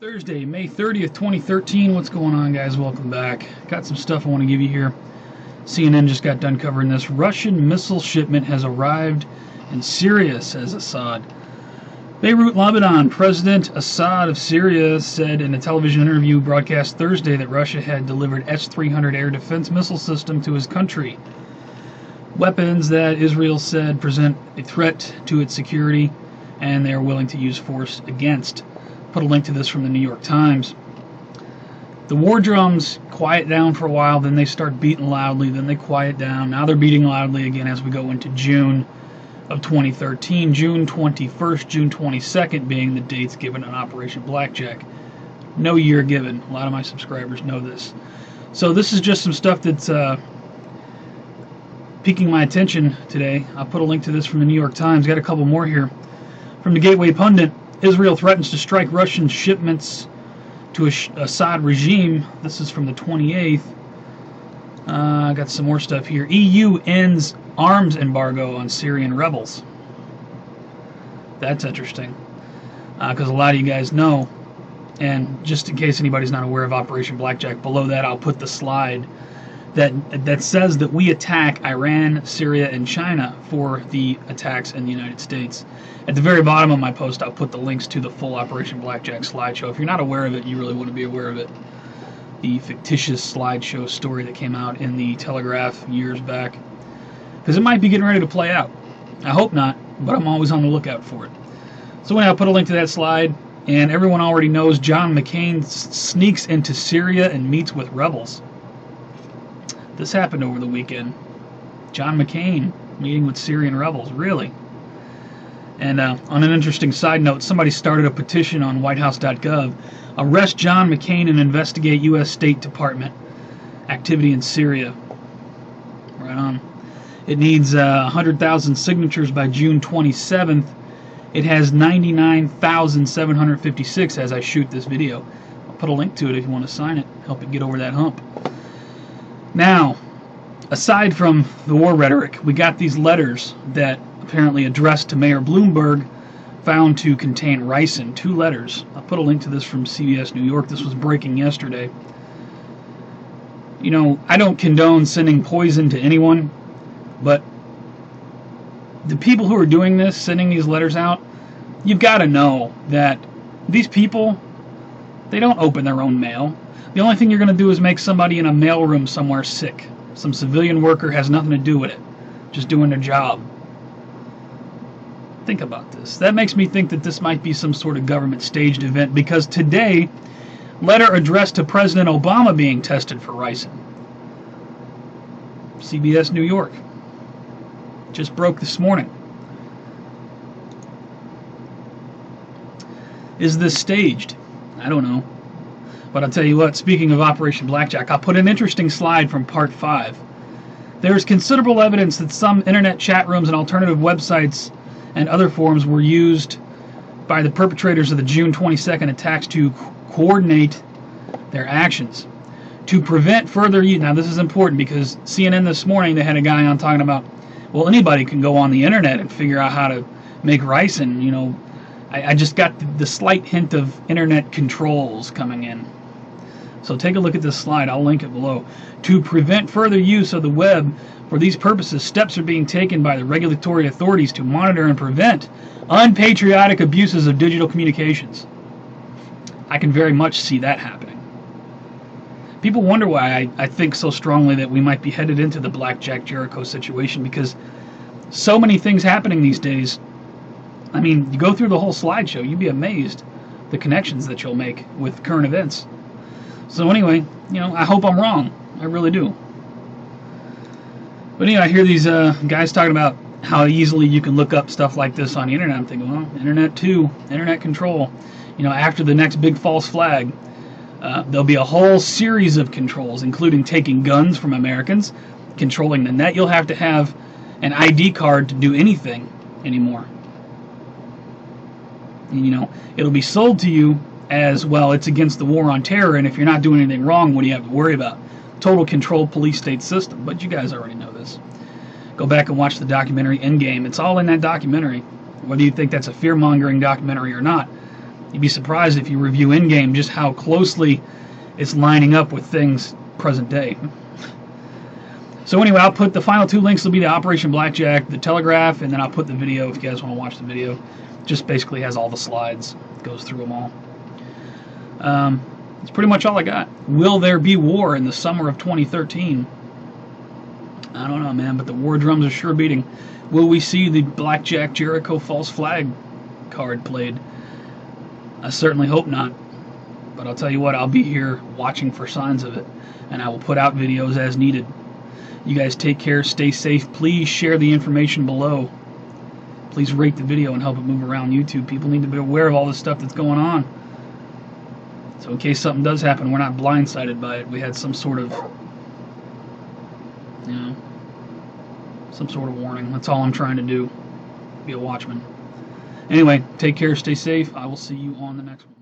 Thursday, May 30th, 2013. What's going on, guys? Welcome back. Got some stuff I want to give you here. CNN just got done covering this. Russian missile shipment has arrived in Syria, says Assad. BEIRUT, Lebanon. President Assad of Syria said in a television interview broadcast Thursday that Russia had delivered S-300 air defense missile system to his country. Weapons that Israel said present a threat to its security, and they are willing to use force against. Put a link to this from the New York Times. The war drums quiet down for a while, then they start beating loudly, then they quiet down. Now they're beating loudly again as we go into June of 2013. June 21st, June 22nd being the dates given on Operation Blackjack. No year given. A lot of my subscribers know this. So this is just some stuff that's piquing my attention today. I'll put a link to this from the New York Times. Got a couple more here. From the Gateway Pundit, Israel threatens to strike Russian shipments to Assad regime. This is from the 28th. I got some more stuff here. EU ends arms embargo on Syrian rebels. That's interesting, because a lot of you guys know, and just in case anybody's not aware of Operation Blackjack, below that I'll put the slide that says that we attack Iran, Syria, and China for the attacks in the United States. At the very bottom of my post, I'll put the links to the full Operation Blackjack slideshow. If you're not aware of it, you really want to be aware of it. The fictitious slideshow story that came out in the Telegraph years back. Because it might be getting ready to play out. I hope not, but I'm always on the lookout for it. So anyway, I'll put a link to that slide. And everyone already knows John McCain sneaks into Syria and meets with rebels. This happened over the weekend. John McCain meeting with Syrian rebels, really. And on an interesting side note, somebody started a petition on whitehouse.gov. Arrest John McCain and investigate U.S. State Department activity in Syria. Right on. It needs 100,000 signatures by June 27th. It has 99,756 as I shoot this video. I'll put a link to it if you want to sign it. Help it get over that hump. Now, aside from the war rhetoric, we got these letters that apparently addressed to Mayor Bloomberg found to contain ricin. 2 letters. I'll put a link to this from CBS New York. This was breaking yesterday. You know, I don't condone sending poison to anyone, but the people who are doing this, sending these letters out, you've got to know that these people, they don't open their own mail. The only thing you're going to do is make somebody in a mailroom somewhere sick. Some civilian worker has nothing to do with it. Just doing their job. Think about this. That makes me think that this might be some sort of government staged event, because today, letter addressed to President Obama being tested for ricin. CBS New York. Just broke this morning. Is this staged? I don't know. But I'll tell you what, speaking of Operation Blackjack, I'll put an interesting slide from Part 5. There is considerable evidence that some internet chat rooms and alternative websites and other forums were used by the perpetrators of the June 22nd attacks to coordinate their actions. To prevent further use. Now this is important because CNN this morning, they had a guy on talking about, well, anybody can go on the internet and figure out how to make ricin. You know, I just got the slight hint of internet controls coming in. So take a look at this slide. I'll link it below. To prevent further use of the web for these purposes, steps are being taken by the regulatory authorities to monitor and prevent unpatriotic abuses of digital communications. I can very much see that happening. People wonder why I think so strongly that we might be headed into the Blackjack Jericho situation, because so many things happening these days. I mean, you go through the whole slideshow, you'd be amazed the connections that you'll make with current events. So anyway, you know, I hope I'm wrong. I really do. But anyway, I hear these guys talking about how easily you can look up stuff like this on the internet. I'm thinking, well, internet too, internet control. You know, after the next big false flag, there'll be a whole series of controls, including taking guns from Americans, controlling the net. You'll have to have an ID card to do anything anymore. And, you know, it'll be sold to you as, well, it's against the war on terror, and if you're not doing anything wrong, what do you have to worry about? Total controlled police state system. But you guys already know this. Go back and watch the documentary Endgame. It's all in that documentary. Whether you think that's a fear-mongering documentary or not, You'd be surprised if you review in-game just how closely it's lining up with things present day. So anyway, I'll put the final two links will be the Operation Blackjack, the Telegraph, and then I'll put the video if you guys want to watch the video. Just basically has all the slides, goes through them all. That's pretty much all I got. Will there be war in the summer of 2013? I don't know, man, but the war drums are sure beating. Will we see the Blackjack Jericho false flag card played? I certainly hope not. But I'll tell you what, I'll be here watching for signs of it, and I will put out videos as needed. You guys take care, stay safe. Please share the information below. Please rate the video and help it move around YouTube. People need to be aware of all this stuff that's going on. So in case something does happen, we're not blindsided by it. We had some sort of, you know, some sort of warning. That's all I'm trying to do. Be a watchman. Anyway, take care, stay safe. I will see you on the next one.